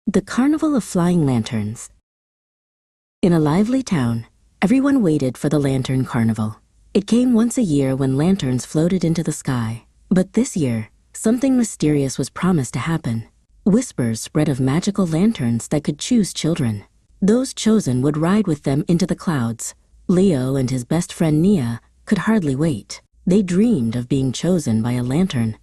The Carnival of Flying Lanterns. In a lively town, everyone waited for the Lantern Carnival. It came once a year when lanterns floated into the sky. But this year, something mysterious was promised to happen. Whispers spread of magical lanterns that could choose children. Those chosen would ride with them into the clouds. Leo and his best friend Nia could hardly wait. They dreamed of being chosen by a lantern.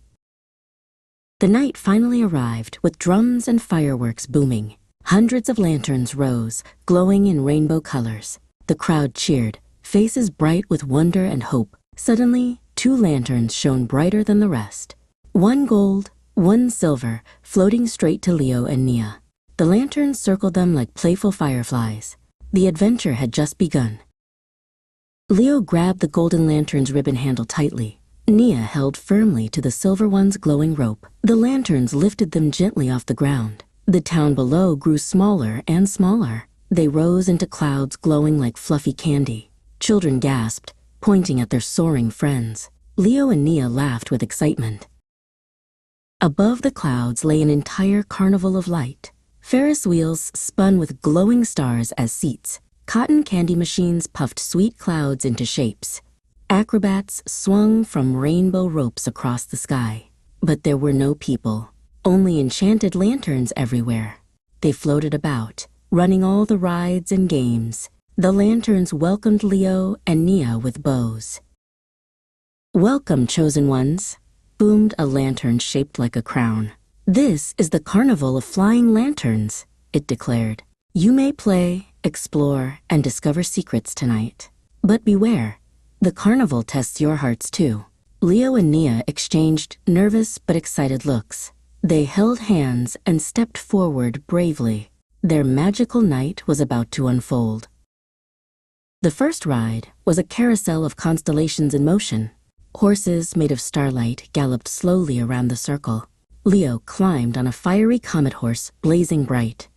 The night finally arrived with drums and fireworks booming. Hundreds of lanterns rose, glowing in rainbow colors. The crowd cheered, faces bright with wonder and hope. Suddenly, 2 lanterns shone brighter than the rest. One gold, one silver, floating straight to Leo and Nia. The lanterns circled them like playful fireflies. The adventure had just begun. Leo grabbed the golden lantern's ribbon handle tightly. Nia held firmly to the silver one's glowing rope. The lanterns lifted them gently off the ground. The town below grew smaller and smaller. They rose into clouds glowing like fluffy candy. Children gasped, pointing at their soaring friends. Leo and Nia laughed with excitement. Above the clouds lay an entire carnival of light. Ferris wheels spun with glowing stars as seats. Cotton candy machines puffed sweet clouds into shapes. Acrobats swung from rainbow ropes across the sky. But there were no people, only enchanted lanterns everywhere. They floated about, running all the rides and games. The lanterns welcomed Leo and Nia with bows. "Welcome, chosen ones," boomed a lantern shaped like a crown. "This is the Carnival of Flying Lanterns," it declared. "You may play, explore, and discover secrets tonight. But beware. The carnival tests your hearts too." Leo and Nia exchanged nervous but excited looks. They held hands and stepped forward bravely. Their magical night was about to unfold. The first ride was a carousel of constellations in motion. Horses made of starlight galloped slowly around the circle. Leo climbed on a fiery comet horse blazing bright.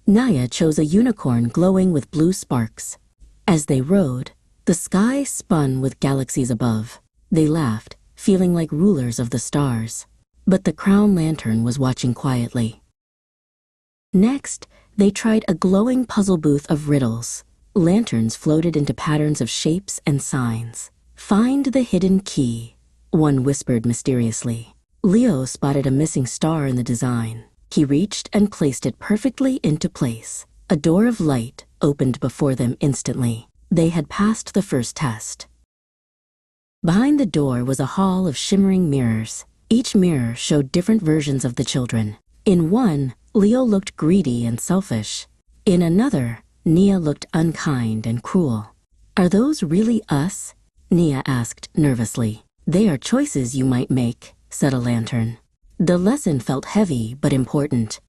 Nia chose a unicorn glowing with blue sparks. As they rode, the sky spun with galaxies above. They laughed, feeling like rulers of the stars. But the crown lantern was watching quietly. Next, they tried a glowing puzzle booth of riddles. Lanterns floated into patterns of shapes and signs. "Find the hidden key," one whispered mysteriously. Leo spotted a missing star in the design. He reached and placed it perfectly into place. A door of light opened before them instantly. They had passed the first test. Behind the door was a hall of shimmering mirrors. Each mirror showed different versions of the children. In one, Leo looked greedy and selfish. In another, Nia looked unkind and cruel. "Are those really us?" Nia asked nervously. "They are choices you might make," said a lantern. The lesson felt heavy but important.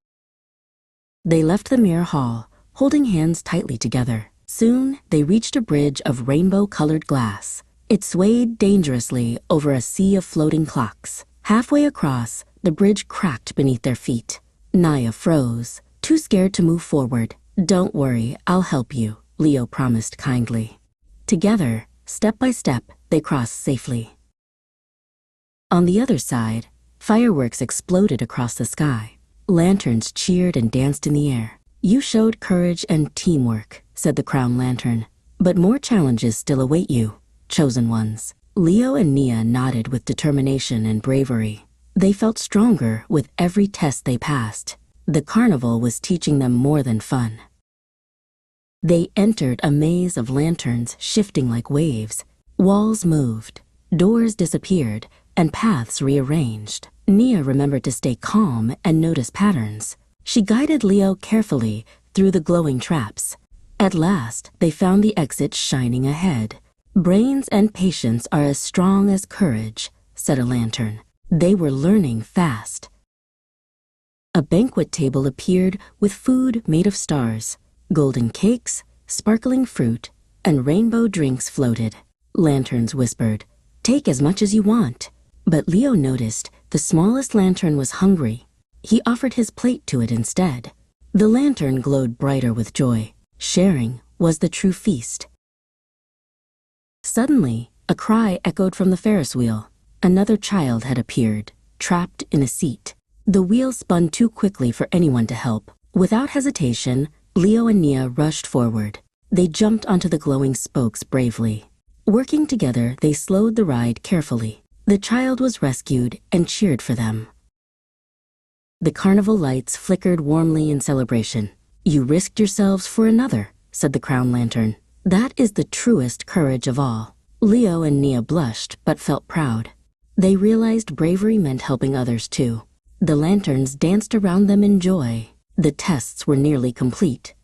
They left the mirror hall, holding hands tightly together. Soon, they reached a bridge of rainbow-colored glass. It swayed dangerously over a sea of floating clocks. Halfway across, the bridge cracked beneath their feet. Nia froze, too scared to move forward. "Don't worry, I'll help you," Leo promised kindly. Together, step by step, they crossed safely. On the other side, fireworks exploded across the sky. Lanterns cheered and danced in the air. "You showed courage and teamwork," said the crown lantern. "But more challenges still await you, chosen ones." Leo and Nia nodded with determination and bravery. They felt stronger with every test they passed. The carnival was teaching them more than fun. They entered a maze of lanterns shifting like waves. Walls moved, doors disappeared, and paths rearranged. Nia remembered to stay calm and notice patterns. She guided Leo carefully through the glowing traps. At last, they found the exit shining ahead. "Brains and patience are as strong as courage," said a lantern. They were learning fast. A banquet table appeared with food made of stars. Golden cakes, sparkling fruit, and rainbow drinks floated. Lanterns whispered, "Take as much as you want." But Leo noticed the smallest lantern was hungry. He offered his plate to it instead. The lantern glowed brighter with joy. Sharing was the true feast. Suddenly, a cry echoed from the Ferris wheel. Another child had appeared, trapped in a seat. The wheel spun too quickly for anyone to help. Without hesitation, Leo and Nia rushed forward. They jumped onto the glowing spokes bravely. Working together, they slowed the ride carefully. The child was rescued and cheered for them. The carnival lights flickered warmly in celebration. "You risked yourselves for another," said the crown lantern. "That is the truest courage of all." Leo and Nia blushed but felt proud. They realized bravery meant helping others too. The lanterns danced around them in joy. The tests were nearly complete.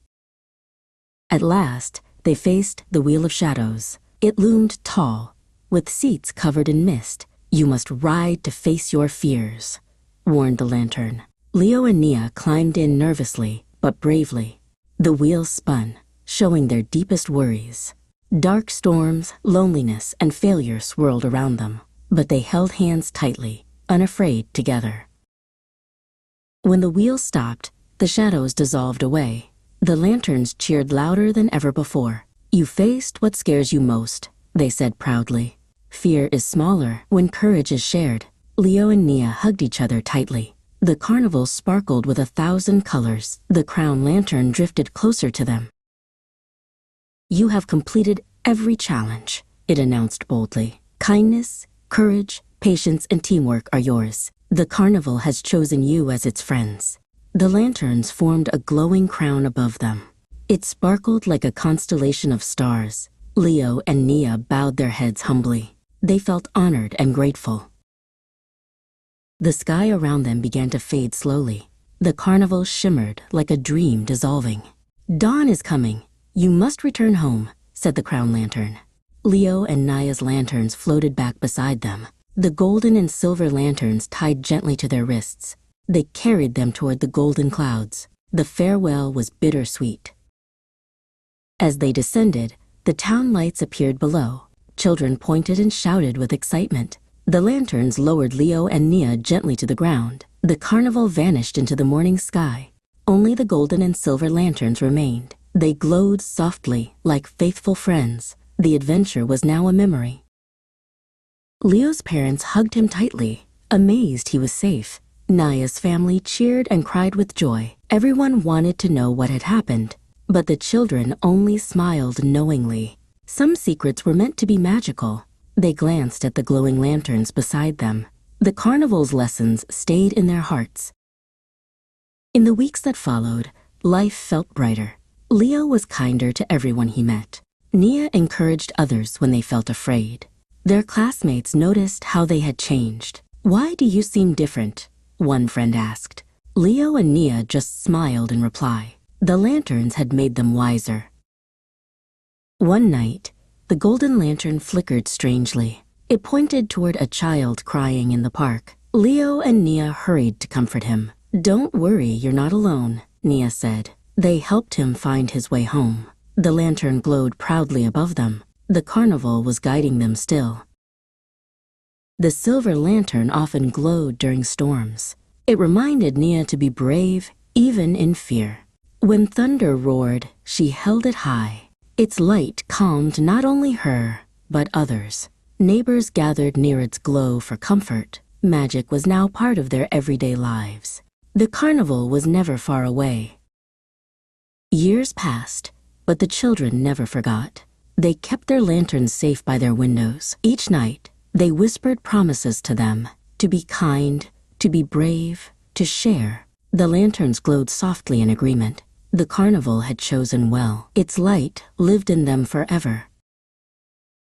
At last, they faced the Wheel of Shadows. It loomed tall, with seats covered in mist. "You must ride to face your fears," warned the lantern. Leo and Nia climbed in nervously, but bravely. The wheel spun, showing their deepest worries. Dark storms, loneliness, and failure swirled around them, but they held hands tightly, unafraid together. When the wheel stopped, the shadows dissolved away. The lanterns cheered louder than ever before. "You faced what scares you most," they said proudly. "Fear is smaller when courage is shared." Leo and Nia hugged each other tightly. The carnival sparkled with 1,000 colors. The crown lantern drifted closer to them. "You have completed every challenge," it announced boldly. "Kindness, courage, patience, and teamwork are yours. The carnival has chosen you as its friends." The lanterns formed a glowing crown above them. It sparkled like a constellation of stars. Leo and Nia bowed their heads humbly. They felt honored and grateful. The sky around them began to fade slowly. The carnival shimmered like a dream dissolving. "Dawn is coming. You must return home," said the crown lantern. Leo and Nia's lanterns floated back beside them. The golden and silver lanterns tied gently to their wrists. They carried them toward the golden clouds. The farewell was bittersweet. As they descended, the town lights appeared below. Children pointed and shouted with excitement. The lanterns lowered Leo and Nia gently to the ground. The carnival vanished into the morning sky. Only the golden and silver lanterns remained. They glowed softly, like faithful friends. The adventure was now a memory. Leo's parents hugged him tightly, amazed he was safe. Nia's family cheered and cried with joy. Everyone wanted to know what had happened, but the children only smiled knowingly. Some secrets were meant to be magical. They glanced at the glowing lanterns beside them. The carnival's lessons stayed in their hearts. In the weeks that followed, life felt brighter. Leo was kinder to everyone he met. Nia encouraged others when they felt afraid. Their classmates noticed how they had changed. "Why do you seem different?" one friend asked. Leo and Nia just smiled in reply. The lanterns had made them wiser. One night, the golden lantern flickered strangely. It pointed toward a child crying in the park. Leo and Nia hurried to comfort him. "Don't worry, you're not alone," Nia said. They helped him find his way home. The lantern glowed proudly above them. The carnival was guiding them still. The silver lantern often glowed during storms. It reminded Nia to be brave, even in fear. When thunder roared, she held it high. Its light calmed not only her, but others. Neighbors gathered near its glow for comfort. Magic was now part of their everyday lives. The carnival was never far away. Years passed, but the children never forgot. They kept their lanterns safe by their windows. Each night, they whispered promises to them, to be kind, to be brave, to share. The lanterns glowed softly in agreement. The carnival had chosen well. Its light lived in them forever.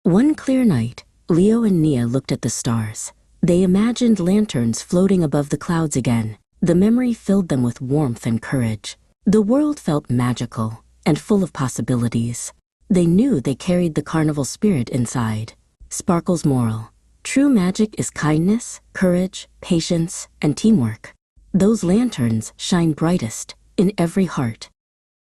One clear night, Leo and Nia looked at the stars. They imagined lanterns floating above the clouds again. The memory filled them with warmth and courage. The world felt magical and full of possibilities. They knew they carried the carnival spirit inside. Sparkle's moral: true magic is kindness, courage, patience, and teamwork. Those lanterns shine brightest in every heart.